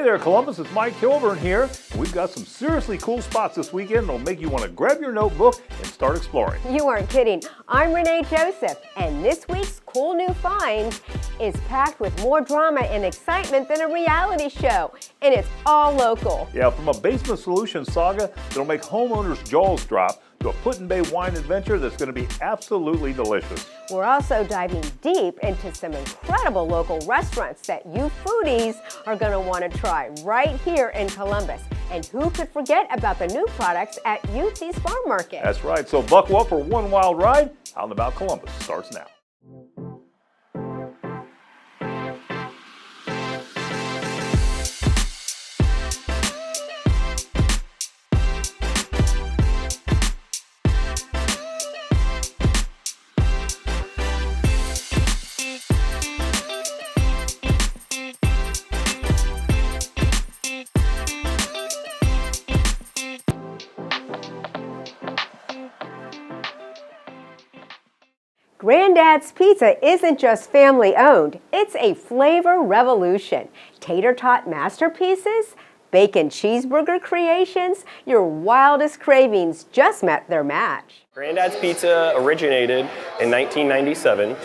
Hey there, Columbus. It's Mike Kilburn here. We've got some seriously cool spots this weekend that'll make you want to grab your notebook and start exploring. You aren't kidding. I'm Renee Joseph, and this week's Cool New Finds is packed with more drama and excitement than a reality show, and it's all local. Yeah, from a basement solution saga that'll make homeowners' jaws drop to a Put-in-Bay wine adventure that's going to be absolutely delicious. We're also diving deep into some incredible local restaurants that you foodies are going to want to try right here in Columbus. And who could forget about the new products at UT's Farm Market? That's right, so buckle up for one wild ride. Out and About Columbus starts now. Granddad's Pizza isn't just family owned, it's a flavor revolution. Tater tot masterpieces, bacon cheeseburger creations, your wildest cravings just met their match. Granddad's Pizza originated in 1997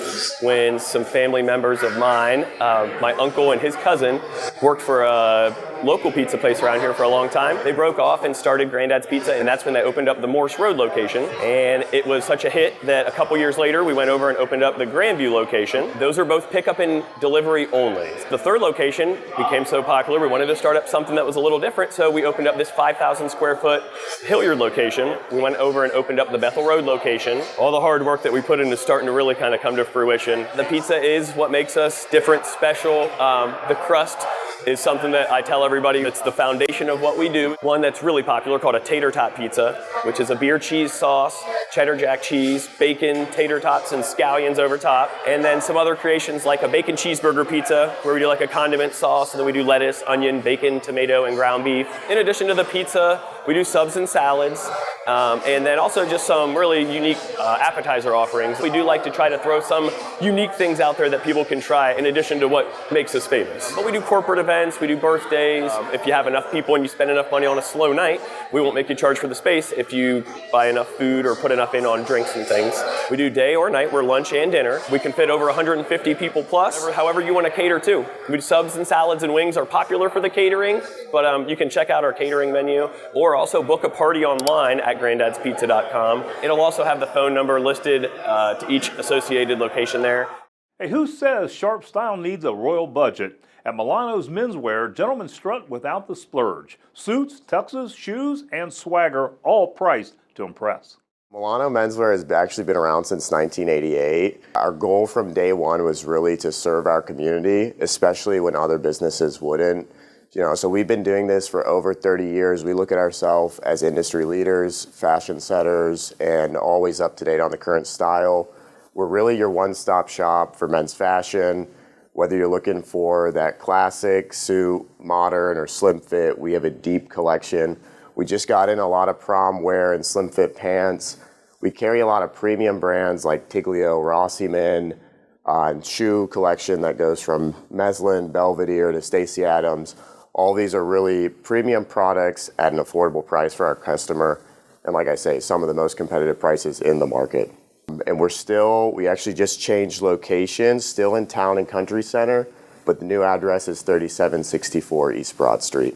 when some family members of mine, my uncle and his cousin, worked for a local pizza place around here for a long time. They broke off and started Granddad's Pizza, and that's when they opened up the Morse Road location. And it was such a hit that a couple years later we went over and opened up the Grandview location. Those are both pickup and delivery only. The third location became so popular we wanted to start up something that was a little different, so we opened up this 5,000 square foot Hilliard location. We went over and opened up the Bethel Road location. All the hard work that we put into starting to really kind of come to fruition. The pizza is what makes us different, special. The crust is something that I tell everybody, it's the foundation of what we do. One that's really popular called a tater tot pizza, which is a beer cheese sauce, cheddar jack cheese, bacon, tater tots, and scallions over top. And then some other creations like a bacon cheeseburger pizza, where we do like a condiment sauce, and then we do lettuce, onion, bacon, tomato, and ground beef. In addition to the pizza, we do subs and salads, and then also just some really unique appetizer offerings. We do like to try to throw some unique things out there that people can try in addition to what makes us famous. But we do corporate events, we do birthdays. If you have enough people and you spend enough money on a slow night, we won't make you charge for the space if you buy enough food or put enough in on drinks and things. We do day or night, we're lunch and dinner. We can fit over 150 people plus, however you want to cater to. We do subs and salads and wings are popular for the catering, but you can check out our catering menu or also book a party online at granddadspizza.com. It'll also have the phone number listed to each associated location there. Hey, who says sharp style needs a royal budget? At Milano's Menswear, gentlemen strut without the splurge. Suits, tuxes, shoes, and swagger, all priced to impress. Milano Menswear has actually been around since 1988. Our goal from day one was really to serve our community, especially when other businesses wouldn't. So we've been doing this for over 30 years. We look at ourselves as industry leaders, fashion setters, and always up to date on the current style. We're really your one-stop shop for men's fashion. Whether you're looking for that classic suit, modern, or slim fit, we have a deep collection. We just got in a lot of prom wear and slim fit pants. We carry a lot of premium brands like Tiglio, Rossiman, and shoe collection that goes from Meslin, Belvedere to Stacy Adams. All these are really premium products at an affordable price for our customer. And like I say, some of the most competitive prices in the market. And we actually just changed locations, still in Town and Country Center, but the new address is 3764 East Broad Street.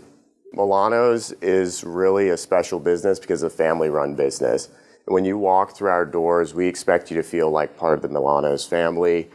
Milano's is really a special business because it's a family-run business. And when you walk through our doors, we expect you to feel like part of the Milano's family.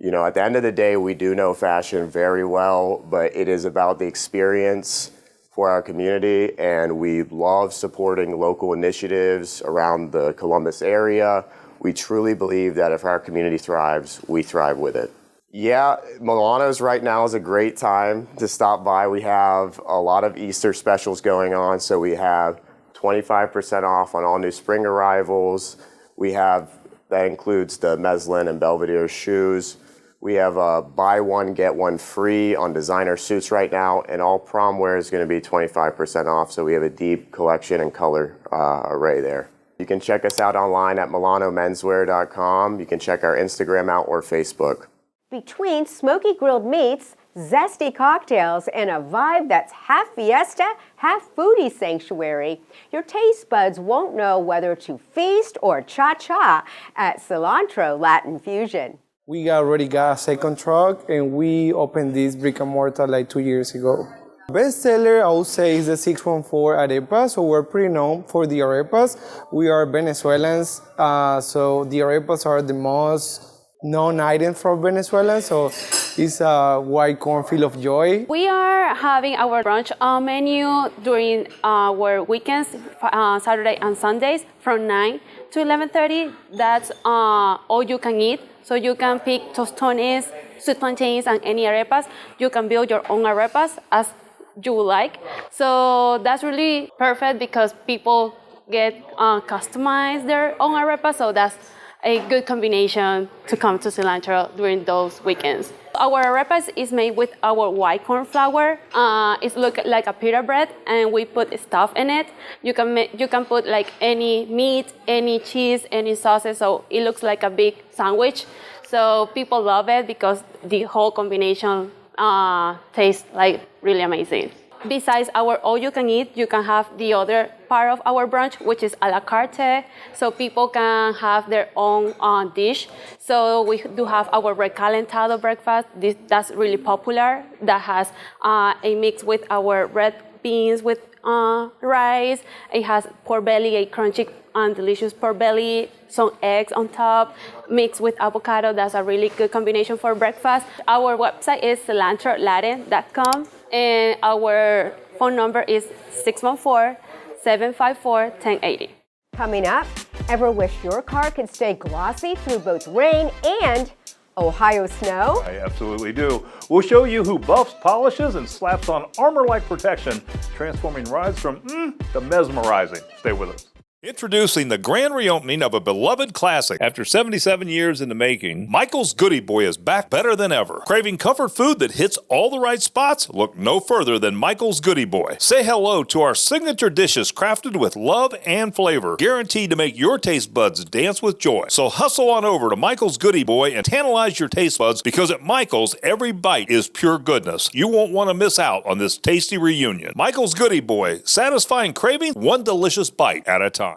At the end of the day, we do know fashion very well, but it is about the experience for our community, and we love supporting local initiatives around the Columbus area. We truly believe that if our community thrives, we thrive with it. Yeah, Milano's right now is a great time to stop by. We have a lot of Easter specials going on, so we have 25% off on all new spring arrivals. That includes the Meslin and Belvedere shoes. We have a buy one, get one free on designer suits right now, and all prom wear is going to be 25% off, so we have a deep collection and color array there. You can check us out online at milanomenswear.com. You can check our Instagram out or Facebook. Between smoky grilled meats, zesty cocktails, and a vibe that's half fiesta, half foodie sanctuary. Your taste buds won't know whether to feast or cha-cha at Cilantro Latin Fusion. We already got a second truck, and we opened this brick and mortar like 2 years ago. Best seller, I would say, is the 614 arepa. So we're pretty known for the arepas. We are Venezuelans, so the arepas are the most known item from Venezuela. So it's a white corn field of joy. We are having our brunch menu during our weekends, Saturday and Sundays, from 9 to 11:30. That's all you can eat. So you can pick tostones, sweet plantains, and any arepas. You can build your own arepas as you would like. So that's really perfect because people get customize their own arepas. So that's a good combination to come to Cilantro during those weekends. Our arepas is made with our white corn flour. It looks like a pita bread, and we put stuff in it. You can put like any meat, any cheese, any sauces, so it looks like a big sandwich. So people love it because the whole combination tastes like really amazing. Besides our all-you-can-eat, you can have the other part of our brunch, which is a la carte, so people can have their own dish. So we do have our recalentado breakfast. That's really popular. That has a mix with our red beans with rice. It has pork belly, a crunchy and delicious pork belly, some eggs on top, mixed with avocado. That's a really good combination for breakfast. Our website is cilantrolatin.com, and our phone number is 614-754-1080. Coming up, ever wish your car could stay glossy through both rain and Ohio snow? I absolutely do. We'll show you who buffs, polishes, and slaps on armor-like protection, transforming rides from to mesmerizing. Stay with us. Introducing the grand reopening of a beloved classic. After 77 years in the making, Michael's Goody Boy is back better than ever. Craving comfort food that hits all the right spots? Look no further than Michael's Goody Boy. Say hello to our signature dishes crafted with love and flavor, guaranteed to make your taste buds dance with joy. So hustle on over to Michael's Goody Boy and tantalize your taste buds, because at Michael's, every bite is pure goodness. You won't want to miss out on this tasty reunion. Michael's Goody Boy, satisfying craving one delicious bite at a time.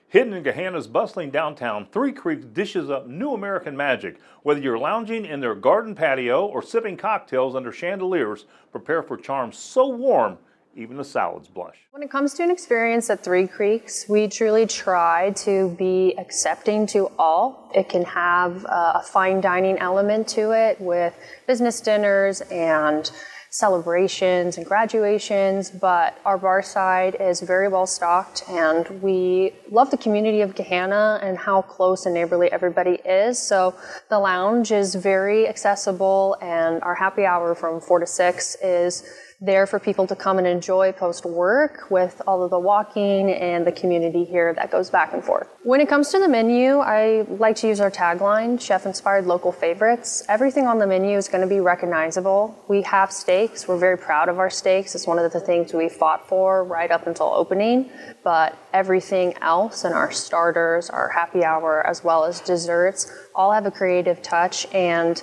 Hidden in Gahanna's bustling downtown, Three Creeks dishes up new American magic. Whether you're lounging in their garden patio or sipping cocktails under chandeliers, prepare for charms so warm, even the salads blush. When it comes to an experience at Three Creeks, we truly try to be accepting to all. It can have a fine dining element to it with business dinners and celebrations and graduations, but our bar side is very well stocked, and we love the community of Gahanna and how close and neighborly everybody is. So the lounge is very accessible, and our happy hour from 4 to 6 is there for people to come and enjoy post-work with all of the walking and the community here that goes back and forth. When it comes to the menu, I like to use our tagline, chef-inspired local favorites. Everything on the menu is going to be recognizable. We have steaks. We're very proud of our steaks. It's one of the things we fought for right up until opening, but everything else in our starters, our happy hour, as well as desserts, all have a creative touch and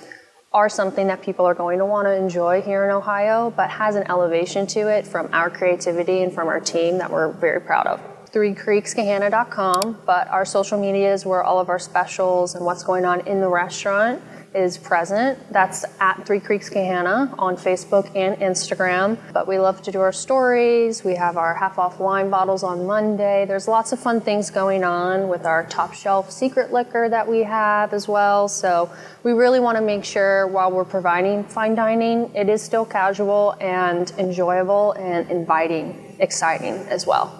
are something that people are going to want to enjoy here in Ohio, but has an elevation to it from our creativity and from our team that we're very proud of. threecreeksgahanna.com, but our social media is where all of our specials and what's going on in the restaurant is present. That's at Three Creeks Gahanna on Facebook and Instagram. But we love to do our stories. We have our half-off wine bottles on Monday. There's lots of fun things going on with our top shelf secret liquor that we have as well. So we really want to make sure while we're providing fine dining, it is still casual and enjoyable and inviting, exciting as well.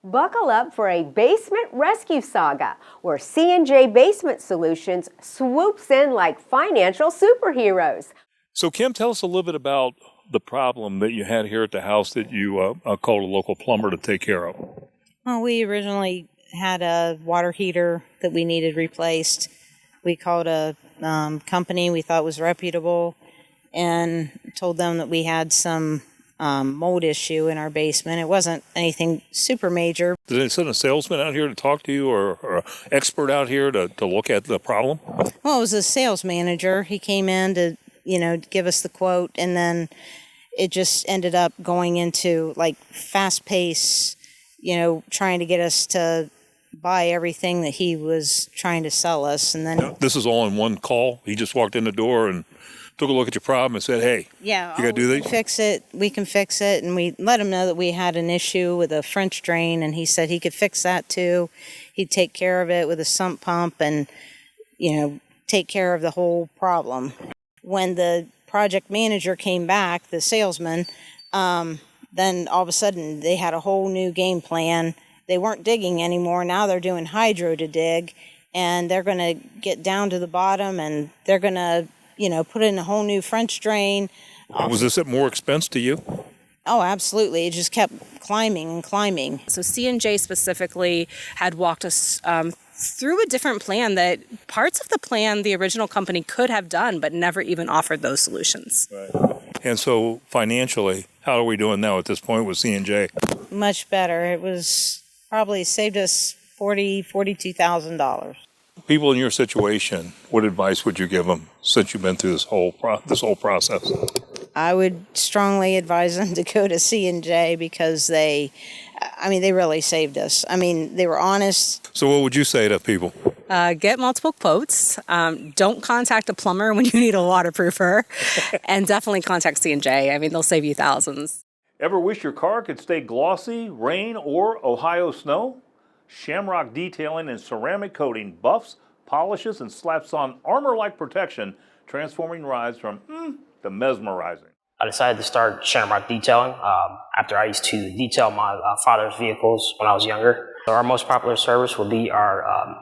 Buckle up for a basement rescue saga where C&J Basement Solutions swoops in like financial superheroes. So Kim, tell us a little bit about the problem that you had here at the house that you called a local plumber to take care of. Well, we originally had a water heater that we needed replaced. We called a company we thought was reputable and told them that we had some mold issue in our basement. It wasn't anything super major. Did they send a salesman out here to talk to you or an expert out here to look at the problem? Well, it was a sales manager. He came in to give us the quote, and then it just ended up going into like fast pace, trying to get us to buy everything that he was trying to sell us. And then This is all in one call. He just walked in the door and took a look at your problem and said, hey, you got to do we these? can fix it. We can fix it. And we let him know that we had an issue with a French drain, and he said he could fix that too. He'd take care of it with a sump pump and, take care of the whole problem. When the project manager came back, the salesman, then all of a sudden they had a whole new game plan. They weren't digging anymore. Now they're doing hydro to dig, and they're going to get down to the bottom, and they're going to, put in a whole new French drain. Was this at more expense to you? Oh, absolutely. It just kept climbing and climbing. So C&J specifically had walked us through a different plan that parts of the plan the original company could have done, but never even offered those solutions. Right. And so financially, how are we doing now at this point with C&J? Much better. It was probably saved us $42,000. People in your situation, what advice would you give them since you've been through this whole process? I would strongly advise them to go to C&J because they really saved us. They were honest. So what would you say to people? Get multiple quotes. Don't contact a plumber when you need a waterproofer. And definitely contact C&J. They'll save you thousands. Ever wish your car could stay glossy, rain, or Ohio snow? Shamrock Detailing and Ceramic Coating buffs, polishes, and slaps on armor-like protection, transforming rides from to mesmerizing. I decided to start Shamrock Detailing after I used to detail my father's vehicles when I was younger. So our most popular service would be our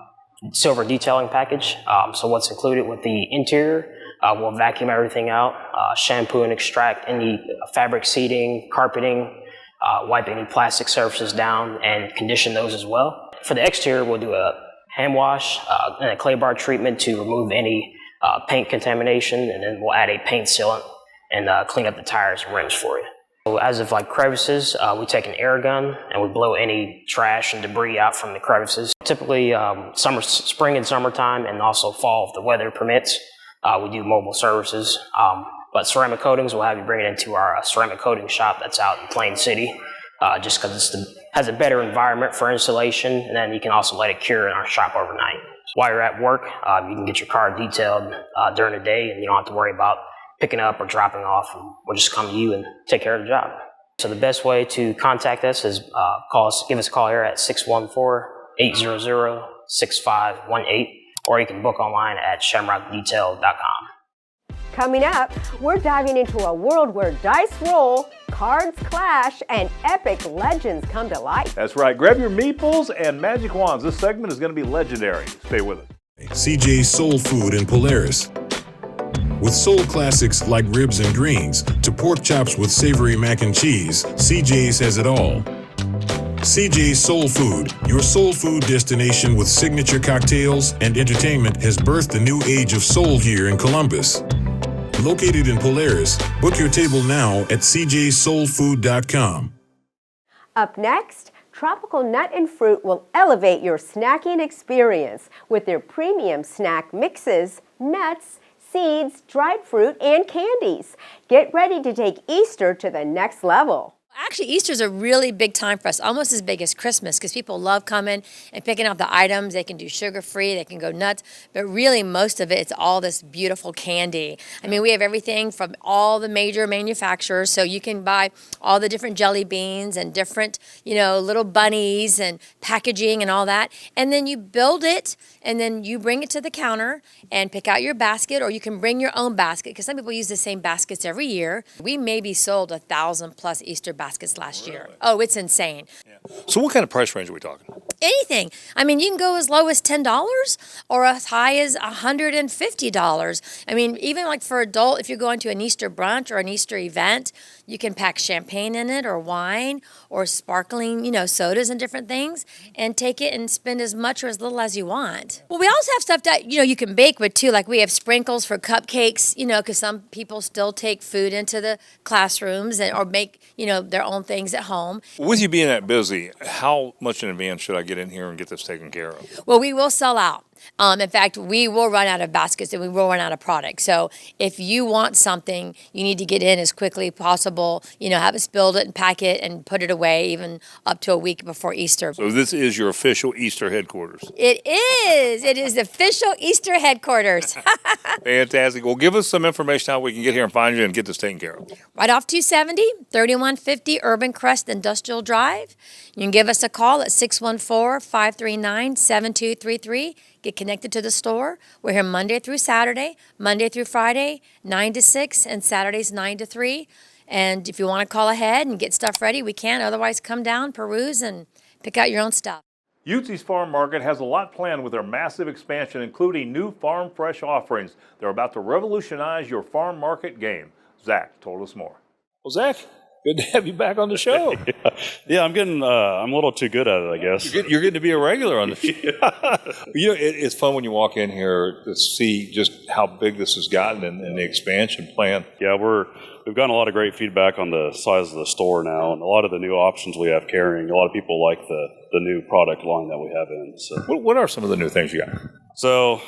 silver detailing package. So what's included with the interior, we'll vacuum everything out, shampoo and extract any fabric seating, carpeting, wipe any plastic surfaces down and condition those as well. For the exterior, we'll do a hand wash and a clay bar treatment to remove any paint contamination, and then we'll add a paint sealant and clean up the tires and rims for you. So as of like crevices, we take an air gun and we blow any trash and debris out from the crevices. Typically spring and summertime, and also fall if the weather permits, we do mobile services. But ceramic coatings, we'll have you bring it into our ceramic coating shop that's out in Plain City, just because it has a better environment for installation, and then you can also let it cure in our shop overnight. While you're at work, you can get your car detailed during the day, and you don't have to worry about picking up or dropping off. We'll just come to you and take care of the job. So the best way to contact us is give us a call here at 614-800-6518, or you can book online at shamrockdetail.com. Coming up, we're diving into a world where dice roll, cards clash, and epic legends come to life. That's right. Grab your meeples and magic wands. This segment is going to be legendary. Stay with us. CJ's Soul Food in Polaris. With soul classics like ribs and greens to pork chops with savory mac and cheese, CJ's has it all. CJ's Soul Food, your soul food destination with signature cocktails and entertainment, has birthed a new age of soul here in Columbus. Located in Polaris, book your table now at cjsoulfood.com. Up next, Tropical Nut and Fruit will elevate your snacking experience with their premium snack mixes, nuts, seeds, dried fruit, and candies. Get ready to take Easter to the next level. Actually, Easter's a really big time for us, almost as big as Christmas, because people love coming and picking up the items. They can do sugar-free, they can go nuts, but really most of it's all this beautiful candy. We have everything from all the major manufacturers, so you can buy all the different jelly beans and different, little bunnies and packaging and all that, and then you build it, and then you bring it to the counter and pick out your basket, or you can bring your own basket, because some people use the same baskets every year. We maybe sold 1,000 plus Easter baskets last year. Oh, it's insane. Yeah. So what kind of price range are we talking? Anything. You can go as low as $10 or as high as $150. Even like for adult, if you're going to an Easter brunch or an Easter event, you can pack champagne in it or wine or sparkling, sodas and different things, and take it and spend as much or as little as you want. Well, we also have stuff that, you can bake with too. Like we have sprinkles for cupcakes, because some people still take food into the classrooms or make, their own things at home. With you being that busy, how much in advance should I get in here and get this taken care of? Well, we will sell out. In fact, we will run out of baskets and we will run out of product. So if you want something, you need to get in as quickly as possible, have us build it and pack it and put it away even up to a week before Easter. So this is your official Easter headquarters. It is. It is the official Easter headquarters. Fantastic. Well, give us some information how we can get here and find you and get this taken care of. Right off 270, 3150 Urban Crest Industrial Drive. You can give us a call at 614-539-7233. Get connected to the store. We're here Monday through Saturday, Monday through Friday, 9 to 6, and Saturdays 9 to 3. And if you want to call ahead and get stuff ready, we can. Otherwise, come down, peruse, and pick out your own stuff. Utzi's Farm Market has a lot planned with their massive expansion, including new farm fresh offerings. They're about to revolutionize your farm market game. Zach told us more. Well, Zach, good to have you back on the show. Yeah, I'm a little too good at it, I guess. You're getting to be a regular on the show. It's fun when you walk in here to see just how big this has gotten and the expansion plan. Yeah, we've gotten a lot of great feedback on the size of the store now, and a lot of the new options we have carrying. A lot of people like the new product line that we have in. So, what are some of the new things you got? So,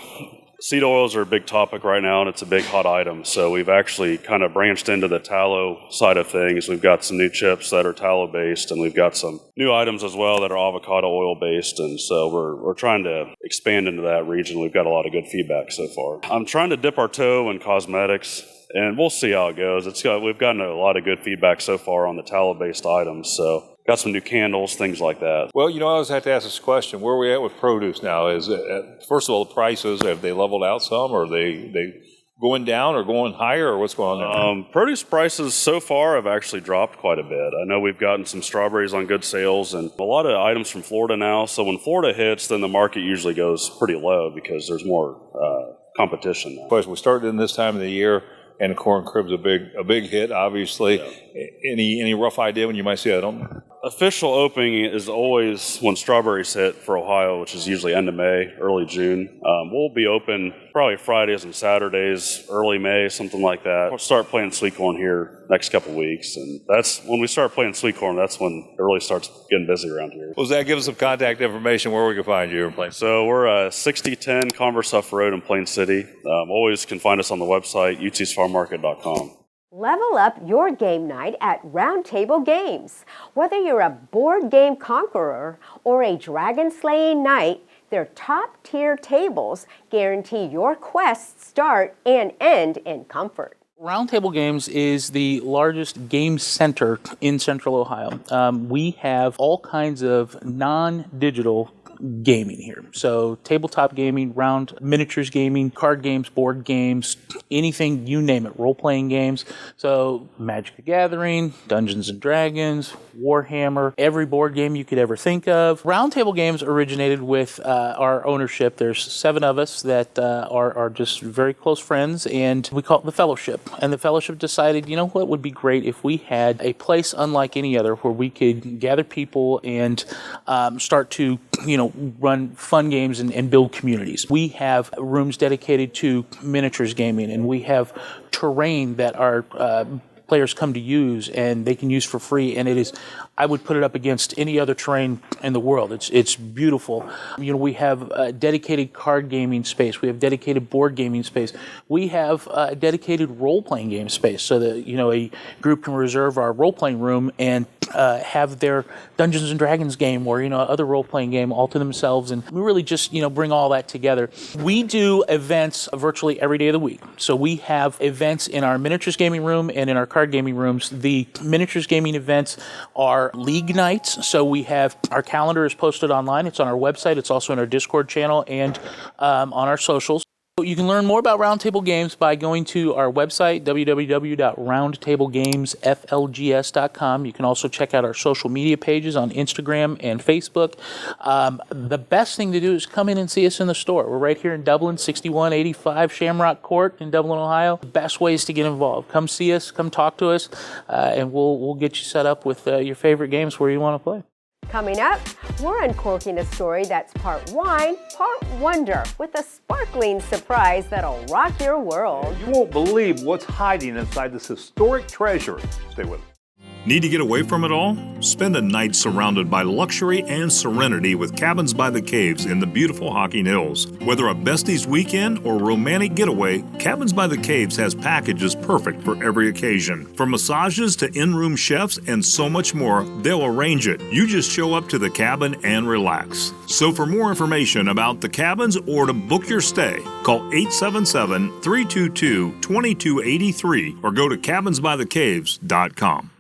seed oils are a big topic right now, and it's a big hot item. So we've actually kind of branched into the tallow side of things. We've got some new chips that are tallow-based, and we've got some new items as well that are avocado oil-based. And so we're trying to expand into that region. We've got a lot of good feedback so far. I'm trying to dip our toe in cosmetics, and we'll see how it goes. We've gotten a lot of good feedback so far on the tallow-based items. So got some new candles, things like that. Well, I always have to ask this question. Where are we at with produce now? Is first of all, the prices, have they leveled out some? Or are they going down or going higher, or what's going on there? Produce prices so far have actually dropped quite a bit. I know we've gotten some strawberries on good sales and a lot of items from Florida now. So when Florida hits, then the market usually goes pretty low because there's more competition now. We started in this time of the year, and corn crib's a big hit, obviously. Yeah. Any rough idea when you might see that? Official opening is always when strawberries hit for Ohio, which is usually end of May, early June. We'll be open probably Fridays and Saturdays, early May, something like that. We'll start playing sweet corn here next couple weeks, and that's when we start playing sweet corn. That's when it really starts getting busy around here. Well, Zach, give us some contact information where we can find you in Plain City. So we're 6010 Converse Huff Road in Plain City. Always can find us on the website, utsfarmmarket.com. Level up your game night at Round Table Games. Whether you're a board game conqueror or a dragon slaying knight, their top-tier tables guarantee your quests start and end in comfort. Round Table Games is the largest game center in Central Ohio. We have all kinds of non-digital gaming here. So tabletop gaming, round miniatures gaming, card games, board games, anything, you name it, role-playing games. So Magic the Gathering, Dungeons and Dragons, Warhammer, every board game you could ever think of. Round Table Games originated with our ownership. There's 7 of us that are just very close friends, and we call it the Fellowship. And the Fellowship decided, what would be great if we had a place unlike any other where we could gather people and start to, run fun games and build communities. We have rooms dedicated to miniatures gaming, and we have terrain that our players come to use and they can use for free, and it is, I would put it up against any other terrain in the world. It's beautiful. We have a dedicated card gaming space. We have dedicated board gaming space. We have a dedicated role-playing game space so that a group can reserve our role-playing room and have their Dungeons and Dragons game or other role-playing game all to themselves, and we really just bring all that together. We do events virtually every day of the week. So we have events in our miniatures gaming room and in our card gaming rooms. The miniatures gaming events are league nights. So we have our calendar is posted online. It's on our website. It's also in our Discord channel and on our socials. You can learn more about Round Table Games by going to our website, www.roundtablegamesflgs.com. You can also check out our social media pages on Instagram and Facebook. The best thing to do is come in and see us in the store. We're right here in Dublin, 6185 Shamrock Court in Dublin, Ohio. The best ways to get involved. Come see us, come talk to us, and we'll get you set up with your favorite games where you want to play. Coming up, we're uncorking a story that's part wine, part wonder, with a sparkling surprise that'll rock your world. You won't believe what's hiding inside this historic treasure. Stay with us. Need to get away from it all? Spend a night surrounded by luxury and serenity with Cabins by the Caves in the beautiful Hocking Hills. Whether a besties weekend or romantic getaway, Cabins by the Caves has packages perfect for every occasion. From massages to in-room chefs and so much more, they'll arrange it. You just show up to the cabin and relax. So for more information about the cabins or to book your stay, call 877-322-2283 or go to cabinsbythecaves.com.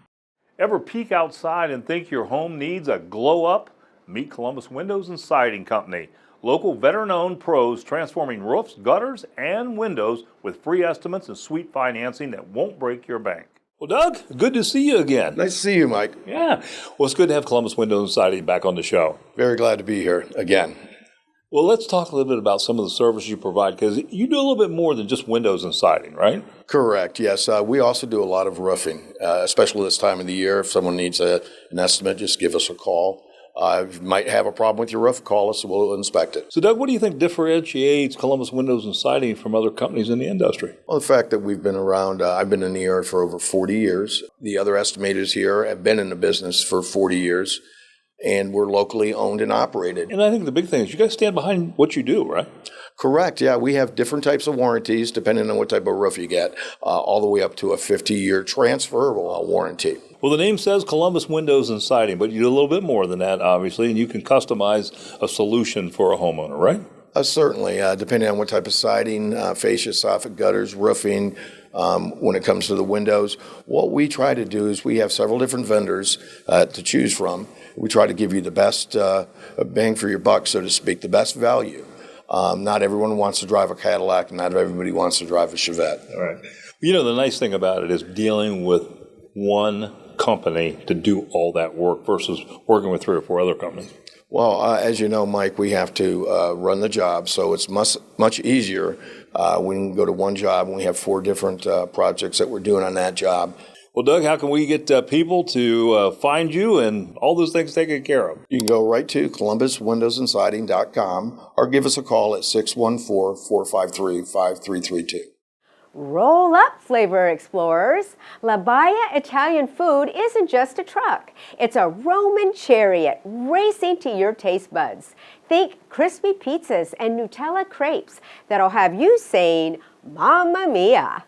Ever peek outside and think your home needs a glow up? Meet Columbus Windows and Siding Company. Local veteran-owned pros transforming roofs, gutters, and windows with free estimates and sweet financing that won't break your bank. Well, Doug, good to see you again. Nice to see you, Mike. Yeah. Well, it's good to have Columbus Windows and Siding back on the show. Very glad to be here again. Well, let's talk a little bit about some of the services you provide, because you do a little bit more than just windows and siding, right? Correct, yes. We also do a lot of roofing, especially this time of the year. If someone needs an estimate, just give us a call. If you might have a problem with your roof, call us and we'll inspect it. So, Doug, what do you think differentiates Columbus Windows and Siding from other companies in the industry? Well, the fact that we've been around, I've been in the area for over 40 years. The other estimators here have been in the business for 40 years. And we're locally owned and operated. And I think the big thing is you guys stand behind what you do, right? Correct, yeah. We have different types of warranties depending on what type of roof you get, all the way up to a 50-year transferable warranty. Well, the name says Columbus Windows and Siding, but you do a little bit more than that, obviously, and you can customize a solution for a homeowner, right? Certainly, depending on what type of siding, fascia, soffit, gutters, roofing. When it comes to the windows, what we try to do is we have several different vendors to choose from. We try to give you the best bang for your buck, so to speak, the best value. Not everyone wants to drive a Cadillac, and not everybody wants to drive a Chevette. All right. You know, the nice thing about it is dealing with one company to do all that work versus working with 3 or 4 other companies. Well, as you know, Mike, we have to run the job, so it's much easier. We can go to one job, and we have 4 different projects that we're doing on that job. Well, Doug, how can we get people to find you and all those things taken care of? You can go right to columbuswindowsandsiding.com or give us a call at 614-453-5332. Roll up, flavor explorers. La Baia Italian food isn't just a truck. It's a Roman chariot racing to your taste buds. Think crispy pizzas and Nutella crepes that'll have you saying, Mamma Mia.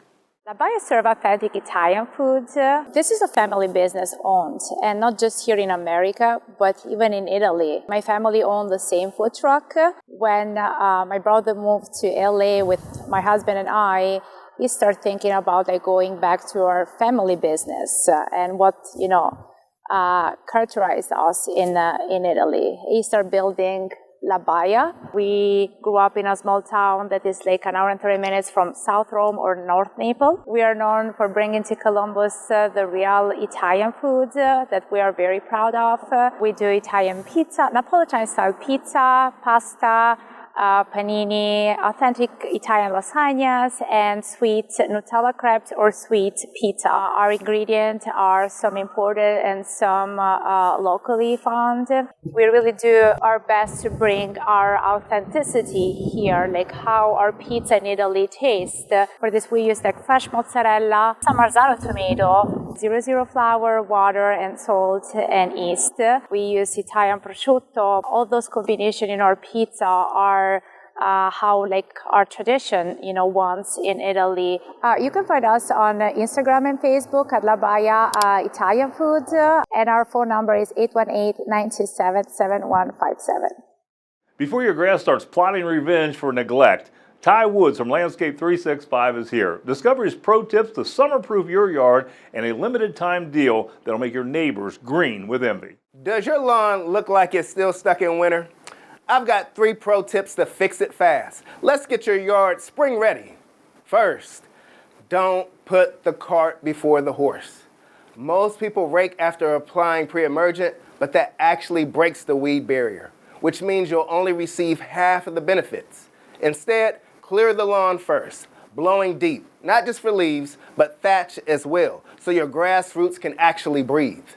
La Baia serves authentic Italian food. This is a family business owned, and not just here in America, but even in Italy. My family owned the same food truck. When my brother moved to LA with my husband and I, he started thinking about going back to our family business and what, characterized us in Italy. He started building La Baia. We grew up in a small town that is like an hour and 30 minutes from South Rome or North Naples. We are known for bringing to Columbus the real Italian food that we are very proud of. We do Italian pizza, Napolitan-style pizza, pasta, panini, authentic Italian lasagnas, and sweet Nutella crepes or sweet pizza. Our ingredients are some imported and some locally found. We really do our best to bring our authenticity here, like how our pizza in Italy tastes. For this, we use like fresh mozzarella, some marzano tomato, 00 flour, water, and salt and yeast. We use Italian prosciutto. All those combinations in our pizza are how our tradition, wants in Italy. You can find us on Instagram and Facebook at La Baia Italian Food, and our phone number is 818-927-7157. Before your grass starts plotting revenge for neglect, Ty Woods from Landscape 365 is here. Discover his pro tips to summer-proof your yard and a limited-time deal that'll make your neighbors green with envy. Does your lawn look like it's still stuck in winter? I've got 3 pro tips to fix it fast. Let's get your yard spring ready. First, don't put the cart before the horse. Most people rake after applying pre-emergent, but that actually breaks the weed barrier, which means you'll only receive half of the benefits. Instead, clear the lawn first, blowing deep, not just for leaves, but thatch as well, so your grass roots can actually breathe.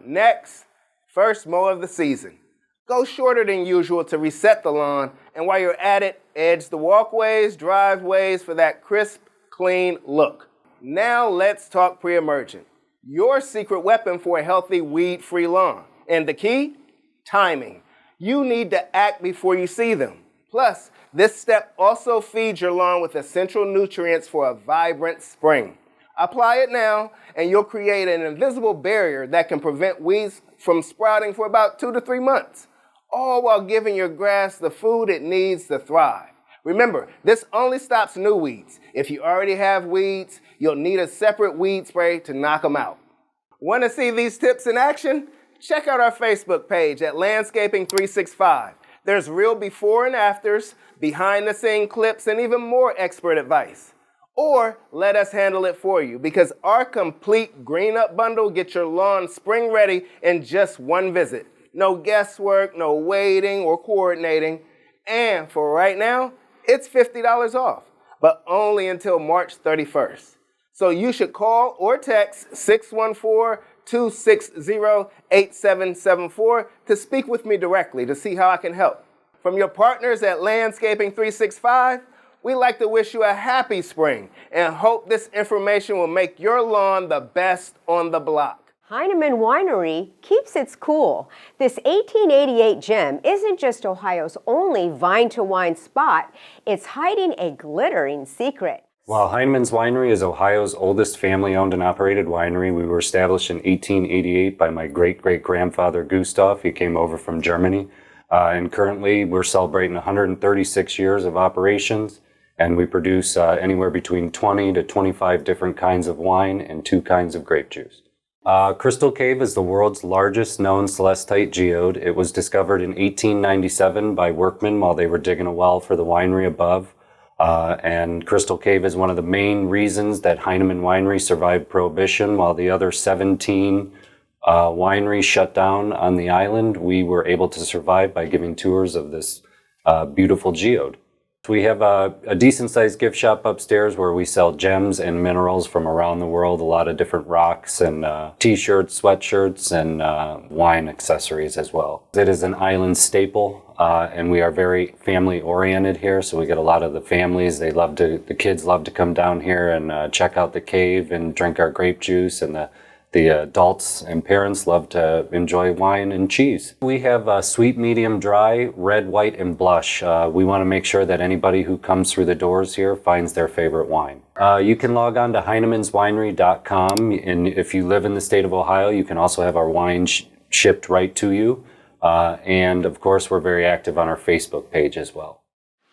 Next, first mow of the season. Go shorter than usual to reset the lawn, and while you're at it, edge the walkways, driveways for that crisp, clean look. Now let's talk pre-emergent. your secret weapon for a healthy weed-free lawn. And the key? Timing. You need to act before you see them. Plus, this step also feeds your lawn with essential nutrients for a vibrant spring. Apply it now, and you'll create an invisible barrier that can prevent weeds from sprouting for about 2 to 3 months, all while giving your grass the food it needs to thrive. Remember, this only stops new weeds. If you already have weeds, you'll need a separate weed spray to knock them out. Want to see these tips in action? Check out our Facebook page at Landscaping 365. There's real before and afters, behind-the-scene clips, and even more expert advice. Or let us handle it for you, because our complete Green Up bundle gets your lawn spring ready in just one visit. No guesswork, no waiting or coordinating. And for right now, it's $50 off, but only until March 31st. So you should call or text 614-260-8774 to speak with me directly to see how I can help. From your partners at Landscaping 365, we like to wish you a happy spring and hope this information will make your lawn the best on the block. Heinemann Winery keeps its cool. This 1888 gem isn't just Ohio's only vine-to-wine spot, it's hiding a glittering secret. While Heinemann's Winery is Ohio's oldest family-owned and operated winery, we were established in 1888 by my great-great-grandfather Gustav. He came over from Germany. And currently we're celebrating 136 years of operations, and we produce anywhere between 20 to 25 different kinds of wine and 2 kinds of grape juice. Crystal Cave is the world's largest known celestite geode. It was discovered in 1897 by workmen while they were digging a well for the winery above. And Crystal Cave is one of the main reasons that Heinemann Winery survived Prohibition. While the other 17 wineries shut down on the island, we were able to survive by giving tours of this beautiful geode. We have a decent-sized gift shop upstairs where we sell gems and minerals from around the world, a lot of different rocks and t-shirts, sweatshirts, and wine accessories as well. It is an island staple, and we are very family-oriented here, so we get a lot of the families. The kids love to come down here and check out the cave and drink our grape juice, and the adults and parents love to enjoy wine and cheese. We have sweet, medium, dry, red, white, and blush. We want to make sure that anybody who comes through the doors here finds their favorite wine. You can log on to HeinemannsWinery.com, and if you live in the state of Ohio, you can also have our wine shipped right to you. And of course, we're very active on our Facebook page as well.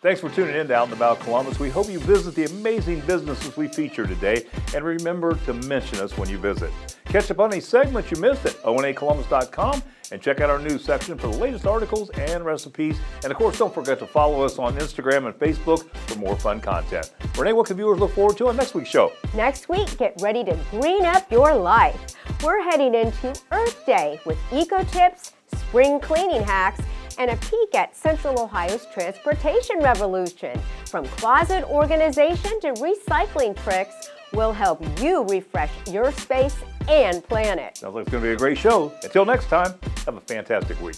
Thanks for tuning in to Out and About Columbus. We hope you visit the amazing businesses we feature today, and remember to mention us when you visit. Catch up on any segments you missed at ONAColumbus.com, and check out our news section for the latest articles and recipes. And of course, don't forget to follow us on Instagram and Facebook for more fun content. Renee, what can viewers look forward to on next week's show? Next week, get ready to green up your life. We're heading into Earth Day with eco tips, spring cleaning hacks, and a peek at Central Ohio's transportation revolution. From closet organization to recycling tricks, we'll help you refresh your space and planet. Sounds like it's going to be a great show. Until next time, have a fantastic week.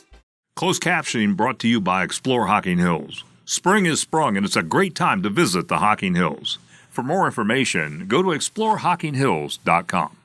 Closed captioning brought to you by Explore Hocking Hills. Spring is sprung, and it's a great time to visit the Hocking Hills. For more information, go to exploreHockingHills.com.